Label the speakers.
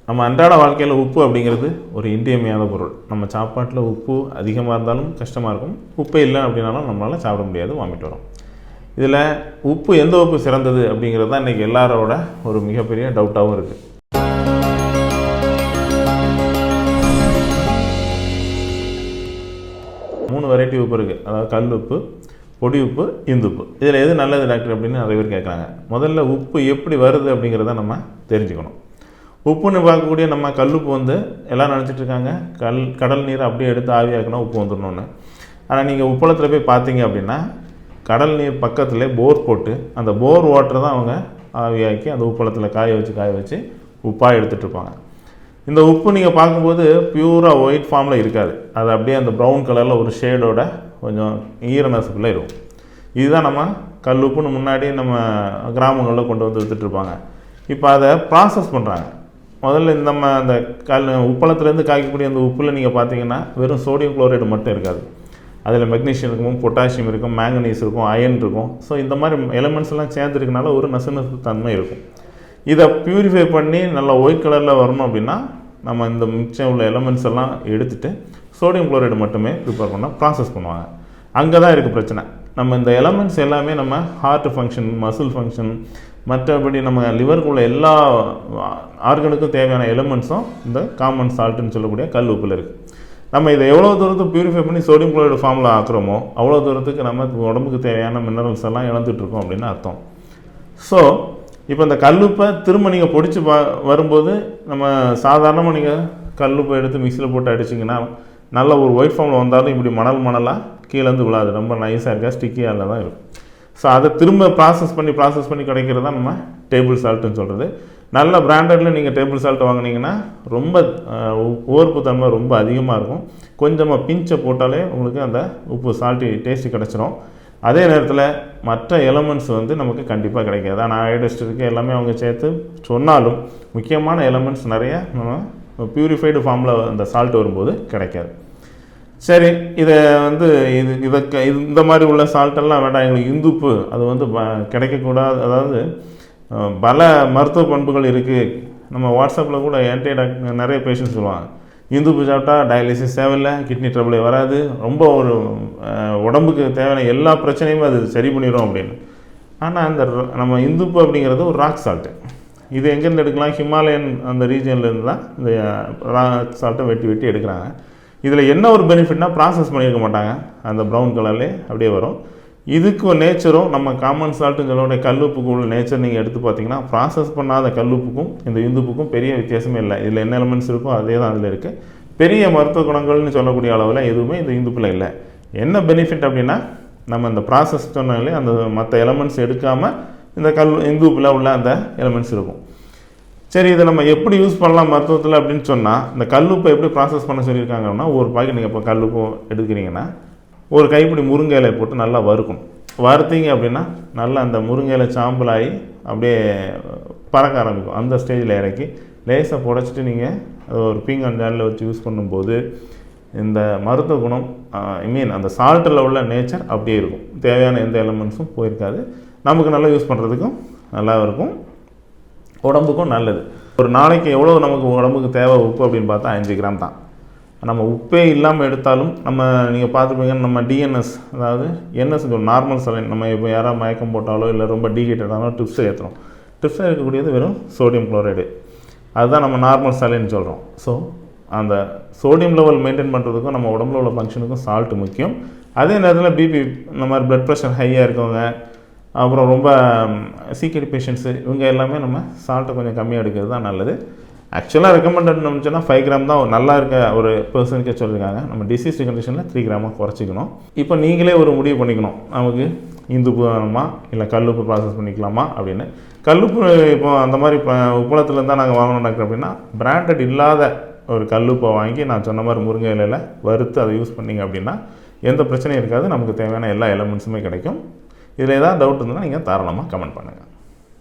Speaker 1: நம்ம அன்றாட வாழ்க்கையில் உப்பு அப்படிங்கிறது ஒரு இன்றியமையாத பொருள். நம்ம சாப்பாட்டில் உப்பு அதிகமாக இருந்தாலும் கஷ்டமாக இருக்கும், உப்பு இல்லை அப்படின்னாலும் நம்மளால் சாப்பிட முடியாது, வாமிட் வரும். இதில் உப்பு எந்த உப்பு சிறந்தது அப்படிங்கிறது தான் இன்றைக்கி எல்லாரோட ஒரு மிகப்பெரிய டவுட்டாகவும் இருக்குது. மூணு வெரைட்டி உப்பு இருக்குது. அதாவது கல் உப்பு, பொடி உப்பு, இந்துப்பு. இதில் எது நல்லது டாக்டர் அப்படின்னு நிறைய பேர் கேட்குறாங்க. முதல்ல உப்பு எப்படி வருது அப்படிங்கிறத நம்ம தெரிஞ்சுக்கணும். உப்புன்னு பார்க்கக்கூடிய நம்ம கல்லுப்பு வந்து எல்லாம் நினச்சிட்டு இருக்காங்க கடல் நீரை அப்படியே எடுத்து ஆவியாக்கினா உப்பு வந்துடணுன்னு. ஆனால் நீங்கள் உப்பளத்தில் போய் பார்த்தீங்க அப்படின்னா கடல் நீர் பக்கத்தில் போர் போட்டு அந்த போர் வாட்டர் தான் அவங்க ஆவியாக்கி அந்த உப்பளத்தில் காய வச்சு உப்பாக எடுத்துகிட்ருப்பாங்க. இந்த உப்பு நீங்கள் பார்க்கும்போது பியூராக ஒயிட் ஃபார்மில் இருக்காது. அது அப்படியே அந்த ப்ரௌன் கலரில் ஒரு ஷேடோட கொஞ்சம் ஈரநசுக்குள்ளே இருக்கும். இதுதான் நம்ம கல் உப்புன்னு முன்னாடி நம்ம கிராமங்களில் கொண்டு வந்து விற்றுட்ருப்பாங்க. இப்போ அதை ப்ராசஸ் பண்ணுறாங்க. முதல்ல நம்ம அந்த உப்பளத்துலேருந்து காய்க்கக்கூடிய அந்த உப்பில் நீங்கள் பார்த்தீங்கன்னா வெறும் சோடியம் குளோரைடு மட்டும் இருக்காது. அதில் மெக்னீஷியம் இருக்கும், பொட்டாசியம் இருக்கும், மேங்கனீஸ் இருக்கும், அயன் இருக்கும். ஸோ இந்த மாதிரி எலமெண்ட்ஸ் எல்லாம் சேர்ந்துருக்கனால ஒரு நசுநசு தன்மை இருக்கும். இதை ப்யூரிஃபை பண்ணி நல்லா ஒயிட் கலரில் வரணும் அப்படின்னா நம்ம இந்த மிச்சம் உள்ள எலமெண்ட்ஸ் எல்லாம் எடுத்துகிட்டு சோடியம் குளோரைடு மட்டுமே ப்ரிப்பேர் பண்ணால் ப்ராசஸ் பண்ணுவாங்க. அங்கே தான் இருக்குது பிரச்சனை. நம்ம இந்த எலமெண்ட்ஸ் எல்லாமே நம்ம ஹார்ட் ஃபங்க்ஷன், மசில் ஃபங்க்ஷன், மற்றபடி நம்ம லிவருக்குள்ள எல்லா ஆர்கனுக்கும் தேவையான எலமெண்ட்ஸும் இந்த காமன் சால்ட்டுன்னு சொல்லக்கூடிய கல் உப்பில் இருக்குது. நம்ம இதை எவ்வளோ தூரத்துக்கு ப்யூரிஃபை பண்ணி சோடியம் குளோரைடு ஃபார்மில் ஆக்குறோமோ அவ்வளோ தூரத்துக்கு நம்ம உடம்புக்கு தேவையான மினரல்ஸ் எல்லாம் இழந்துட்டுருக்கோம் அப்படின்னு அர்த்தம். ஸோ இப்போ இந்த கல்லுப்பை திரும்ப நீங்கள் பொடிச்சு வரும்போது நம்ம சாதாரணமாக நீங்கள் கல்லுப்பை எடுத்து மிக்சியில் போட்டு அடிச்சிங்கன்னா நல்ல ஒரு ஒயிட் ஃபார்மில் வந்தாலும் இப்படி மணலாக கீழேருந்து விழாது, ரொம்ப நைஸாக இருக்கா, ஸ்டிக்கியாக தான் இருக்கும். ஸோ அதை திரும்ப ப்ராசஸ் பண்ணி கிடைக்கிறது தான் நம்ம டேபிள் சால்ட்டுன்னு சொல்கிறது. நல்ல பிராண்டடில் நீங்கள் டேபிள் சால்ட் வாங்கினீங்கன்னா ரொம்ப உவர்ப்பு தன்மை ரொம்ப அதிகமாக இருக்கும். கொஞ்சமாக பிஞ்சை போட்டாலே உங்களுக்கு அந்த உப்பு சால்ட்டி டேஸ்ட்டு கிடச்சிரும். அதே நேரத்தில் மற்ற எலமெண்ட்ஸ் வந்து நமக்கு கண்டிப்பாக கிடைக்காது. ஆனால் அயோடைஸ்ட் இருக்குது எல்லாமே அவங்க சேர்த்து சொன்னாலும் முக்கியமான எலமெண்ட்ஸ் நிறைய நம்ம பியூரிஃபைடு ஃபார்மில் அந்த சால்ட் வரும்போது கிடைக்காது. சரி, இதை வந்து இந்த மாதிரி உள்ள சால்ட்டெல்லாம் வேண்டாம், எங்களுக்கு இந்துப்பு அது வந்து கிடைக்கக்கூடாது. அதாவது பல மருத்துவ பண்புகள் இருக்குது. நம்ம வாட்ஸ்அப்பில் கூட டாக்டர் நிறைய பேஷண்ட்ஸ் சொல்லுவாங்க, இந்துப்பு சாப்பிட்டா டயாலிசிஸ் தேவையில்லை, கிட்னி ட்ரபிளே வராது, ரொம்ப ஒரு உடம்புக்கு தேவையான எல்லா பிரச்சனையுமே அது சரி பண்ணிடும் அப்படின்னு. ஆனால் அந்த நம்ம இந்துப்பு அப்படிங்கிறது ஒரு ராக் சால்ட்டு. இது எங்கேருந்து எடுக்கலாம்? ஹிமாலயன் அந்த ரீஜன்லேருந்து தான் இந்த ராக் சால்ட்டை வெட்டி எடுக்கிறாங்க. இதில் என்ன ஒரு பெனிஃபிட்னா ப்ராசஸ் பண்ணியிருக்க மாட்டாங்க, அந்த ப்ரௌன் கலர்லேயே அப்படியே வரும். இதுக்கு நேச்சரும் நம்ம காமன் சால்ட்டுன்னு சொல்லக்கூடிய கல்லுப்புக்கு உள்ள நேச்சர் நீங்கள் எடுத்து பார்த்தீங்கன்னா ப்ராசஸ் பண்ணாத கல்லுப்புக்கும் இந்த இந்துப்புக்கும் பெரிய வித்தியாசமே இல்லை. இதில் என்ன எலமெண்ட்ஸ் இருக்கோ அதே தான் அதில் இருக்குது. பெரிய மருத்துவ குணங்கள்னு சொல்லக்கூடிய அளவில் எதுவுமே இந்த இந்துப்பில் இல்லை. என்ன பெனிஃபிட் அப்படின்னா நம்ம இந்த ப்ராசஸ் சொன்னாலே அந்த மற்ற எலமெண்ட்ஸ் எடுக்காமல் இந்த இந்துப்பில் உள்ள அந்த எலமெண்ட்ஸ் இருக்கும். சரி, இதை நம்ம எப்படி யூஸ் பண்ணலாம் மருத்துவத்தில் அப்படின்னு சொன்னால், இந்த கல்லுப்பை எப்படி ப்ராசஸ் பண்ண சொல்லியிருக்காங்கன்னா, ஒரு பாக்கெட் நீங்கள் இப்போ கல்லுப்பு எடுக்கிறீங்கன்னா ஒரு கைப்பிடி முருங்கை இலை போட்டு நல்லா வறுக்கணும். வறுத்தீங்க அப்படின்னா நல்லா அந்த முருங்கை இலை சாம்பலாகி அப்படியே பறக்க ஆரம்பிக்கும். அந்த ஸ்டேஜில் இறக்கி லேசாக புடைச்சிட்டு நீங்கள் அதை ஒரு பீங்கான் ஜாலில் வச்சு யூஸ் பண்ணும்போது இந்த மருத்துவ குணம் அந்த சால்ட்டில் உள்ள நேச்சர் அப்படியே இருக்கும். தேவையான எந்த எலமெண்ட்ஸும் போயிருக்காது. நமக்கு நல்லா யூஸ் பண்ணுறதுக்கும் நல்லா இருக்கும், உடம்புக்கும் நல்லது. ஒரு நாளைக்கு எவ்வளோ நமக்கு உடம்புக்கு தேவை உப்பு அப்படின்னு பார்த்தா 5 கிராம் தான். நம்ம உப்பே இல்லாமல் எடுத்தாலும் நம்ம நீங்கள் பார்த்துப்பீங்க, நம்ம டிஎன்எஸ் அதாவது என்எஸ் நார்மல் சலைன், நம்ம இப்போ யாராவது மயக்கம் போட்டாலோ இல்லை ரொம்ப டீஹைட்ரேட்டானோ ட்ரிப்ஸை ஏற்றுறோம். ட்ரிப்ஸை இருக்கக்கூடியது வெறும் சோடியம் குளோரைடு, அதுதான் நம்ம நார்மல் சலைன்னு சொல்கிறோம். ஸோ அந்த சோடியம் லெவல் மெயின்டைன் பண்ணுறதுக்கும் நம்ம உடம்புல உள்ள ஃபங்க்ஷனுக்கும் சால்ட் முக்கியம். அதே நேரத்தில் பிபி இந்த மாதிரி ப்ளட் ப்ரெஷர் ஹையாக இருக்கவங்க, அப்புறம் ரொம்ப சிகேடி பேஷண்ட்ஸு, இவங்க எல்லாமே நம்ம சால்ட்டை கொஞ்சம் கம்மியாக எடுக்கிறது தான் நல்லது. ஆக்சுவலாக ரெக்கமெண்டட் சொன்னால் 5 கிராம் தான் நல்லா இருக்க ஒரு பர்சனுக்கே சொல்லியிருக்காங்க. நம்ம டிசீஸ் கண்டிஷனில் 3 கிராமாக குறைச்சிக்கணும். இப்போ நீங்களே ஒரு முடிவு பண்ணிக்கணும், நமக்கு இந்துப்பு வேணுமா இல்லை கல்லுப்பு ப்ராசஸ் பண்ணிக்கலாமா அப்படின்னு. கல்லுப்பு இப்போ அந்த மாதிரி உப்பளத்தில் இருந்தால் நாங்கள் வாங்கணும் டாக்டர் அப்படின்னா பிராண்டட் இல்லாத ஒரு கல்லுப்பை வாங்கி நான் சொன்ன மாதிரி முருங்கை இலையில் வறுத்து அதை யூஸ் பண்ணிங்க அப்படின்னா எந்த பிரச்சனையும் இருக்காது, நமக்கு தேவையான எல்லா எலமெண்ட்ஸுமே கிடைக்கும். இதில் ஏதாவது டவுட் இருந்ததுன்னா நீங்கள் தாராளமாக கமெண்ட் பண்ணுங்கள்.